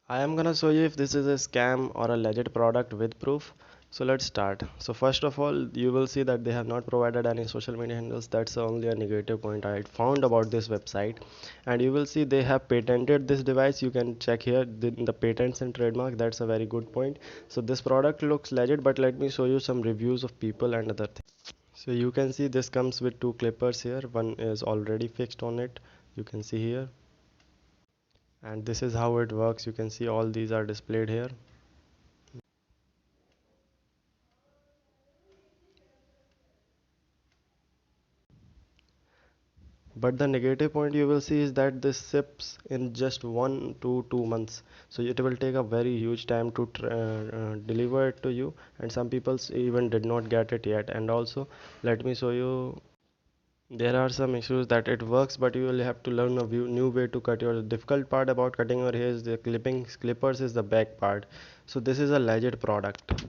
I am gonna show you if this is a scam or a legit product with proof. So let's start. So first of all, you will see that they have not provided any social media handles. That's only a negative point I found about this website. And you will see they have patented this device. You can check here the patents and trademark. That's a very good point. So this product looks legit, but let me show you some reviews of people and other things. So you can see this comes with two clippers here. One is already fixed on it. You can see here, and this is how it works. You can see all these are displayed here. But the negative point you will see is that this ships in just 1 to 2 months. So it will take a very huge time to deliver it to you, and some people even did not get it yet. And also, let me show you. There are some issues that it works, but you will have to learn a new way to cut your. The difficult part about cutting your hair is the clippers is the back part. So this is a legit product.